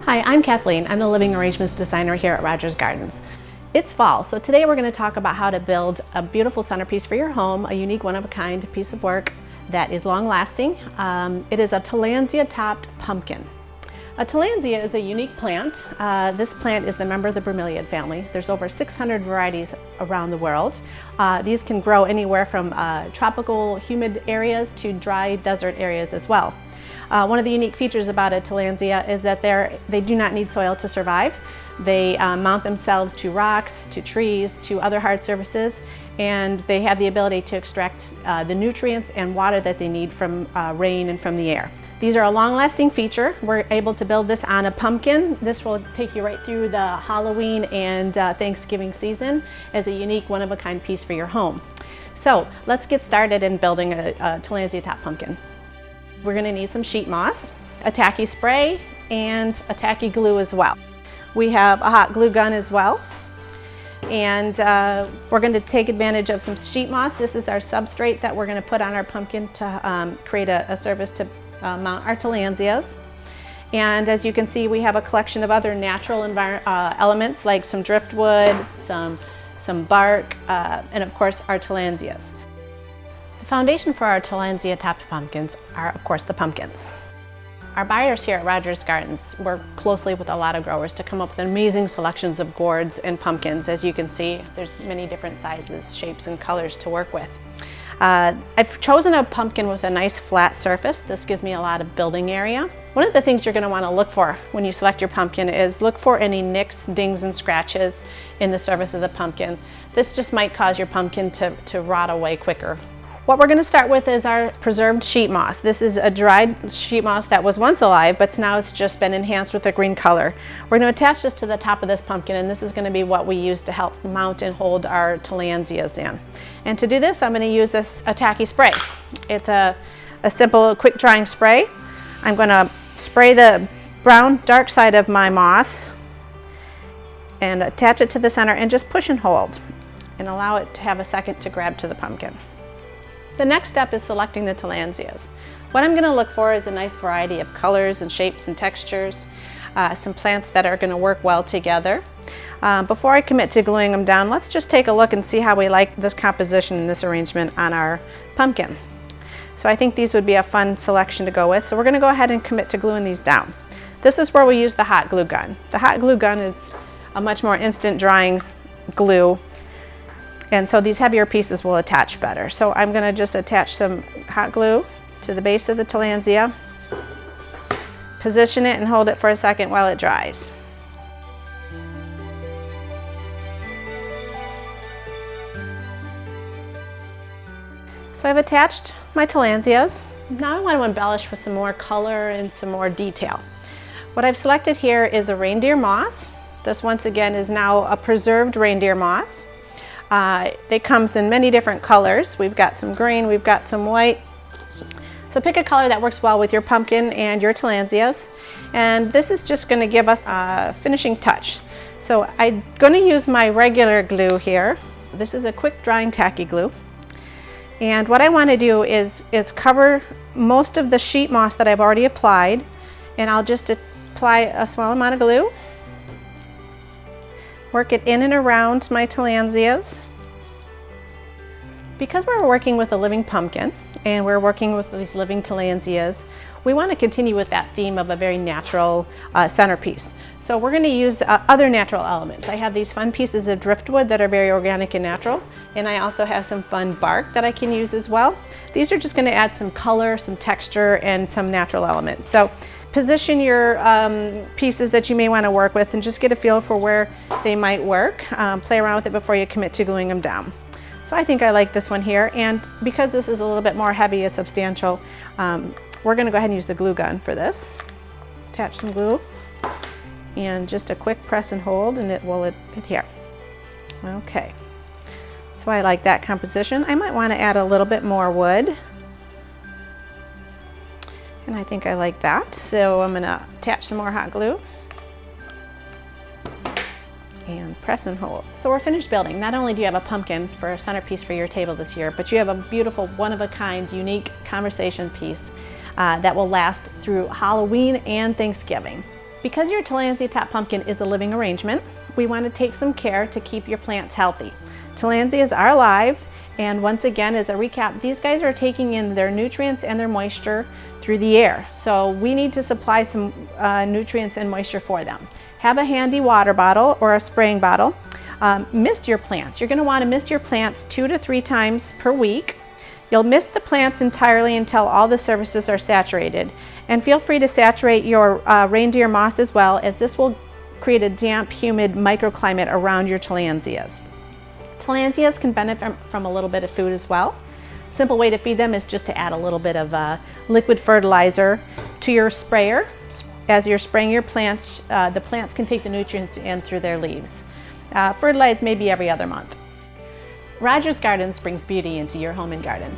Hi, I'm Kathleen. I'm the living arrangements designer here at Rogers Gardens. It's fall, so today we're going to talk about how to build a beautiful centerpiece for your home, a unique one-of-a-kind piece of work that is long-lasting. It is a Tillandsia Topped Pumpkin. A Tillandsia is a unique plant. This plant is a member of the bromeliad family. There's over 600 varieties around the world. These can grow anywhere from tropical, humid areas to dry desert areas as well. One of the unique features about a Tillandsia is that they do not need soil to survive. They mount themselves to rocks, to trees, to other hard surfaces, and they have the ability to extract the nutrients and water that they need from rain and from the air. These are a long-lasting feature. We're able to build this on a pumpkin. This will take you right through the Halloween and Thanksgiving season as a unique one-of-a-kind piece for your home. So let's get started in building a Tillandsia Topped Pumpkin. We're going to need some sheet moss, a tacky spray, and a tacky glue as well. We have a hot glue gun as well. And we're going to take advantage of some sheet moss. This is our substrate that we're going to put on our pumpkin to create a surface to mount our Tillandsias. And as you can see, we have a collection of other natural elements like some driftwood, some bark, and of course our Tillandsias. The foundation for our Tillandsia Topped Pumpkins are, of course, the pumpkins. Our buyers here at Rogers Gardens work closely with a lot of growers to come up with amazing selections of gourds and pumpkins. As you can see, there's many different sizes, shapes, and colors to work with. I've chosen a pumpkin with a nice flat surface. This gives me a lot of building area. One of the things you're going to want to look for when you select your pumpkin is look for any nicks, dings, and scratches in the surface of the pumpkin. This just might cause your pumpkin to rot away quicker. What we're going to start with is our preserved sheet moss. This is a dried sheet moss that was once alive, but now it's just been enhanced with a green color. We're going to attach this to the top of this pumpkin, and this is going to be what we use to help mount and hold our Tillandsias in. And to do this, I'm going to use a tacky spray. It's a simple, quick drying spray. I'm going to spray the brown, dark side of my moss and attach it to the center and just push and hold and allow it to have a second to grab to the pumpkin. The next step is selecting the Tillandsias. What I'm going to look for is a nice variety of colors and shapes and textures, some plants that are going to work well together. Before I commit to gluing them down, let's just take a look and see how we like this composition and this arrangement on our pumpkin. So I think these would be a fun selection to go with. So we're going to go ahead and commit to gluing these down. This is where we use the hot glue gun. The hot glue gun is a much more instant drying glue, and so these heavier pieces will attach better. So I'm going to just attach some hot glue to the base of the Tillandsia, position it and hold it for a second while it dries. So I've attached my Tillandsias. Now I want to embellish with some more color and some more detail. What I've selected here is a reindeer moss. This once again is now a preserved reindeer moss. It comes in many different colors. We've got some green, we've got some white. So pick a color that works well with your pumpkin and your Tillandsias. And this is just going to give us a finishing touch. So I'm going to use my regular glue here. This is a quick drying tacky glue. And what I want to do is cover most of the sheet moss that I've already applied. And I'll just apply a small amount of glue. Work it in and around my Tillandsias. Because we're working with a living pumpkin and we're working with these living Tillandsias, we want to continue with that theme of a very natural centerpiece. So we're going to use other natural elements. I have these fun pieces of driftwood that are very organic and natural, and I also have some fun bark that I can use as well. These are just going to add some color, some texture, and some natural elements. So position your pieces that you may want to work with and just get a feel for where they might work. Play around with it before you commit to gluing them down. So I think I like this one here, and because this is a little bit more heavy and substantial, we're going to go ahead and use the glue gun for this. Attach some glue and just a quick press and hold and it will adhere. Okay, so I like that composition. I might want to add a little bit more wood. And I think I like that. So I'm going to attach some more hot glue. and press and hold. So we're finished building. Not only do you have a pumpkin for a centerpiece for your table this year, but you have a beautiful, one-of-a-kind, unique conversation piece that will last through Halloween and Thanksgiving. Because your Tillandsia Topped Pumpkin is a living arrangement, we want to take some care to keep your plants healthy. Tillandsias are alive, and once again, as a recap, these guys are taking in their nutrients and their moisture through the air. So we need to supply some nutrients and moisture for them. Have a handy water bottle or a spraying bottle. Mist your plants. You're going to want to mist your plants 2 to 3 times per week. You'll mist the plants entirely until all the surfaces are saturated. And feel free to saturate your reindeer moss as well, as this will create a damp, humid microclimate around your Tillandsias. Tillandsias can benefit from a little bit of food as well. Simple way to feed them is just to add a little bit of liquid fertilizer to your sprayer. As you're spraying your plants, the plants can take the nutrients in through their leaves. Fertilize maybe every other month. Rogers Gardens brings beauty into your home and garden.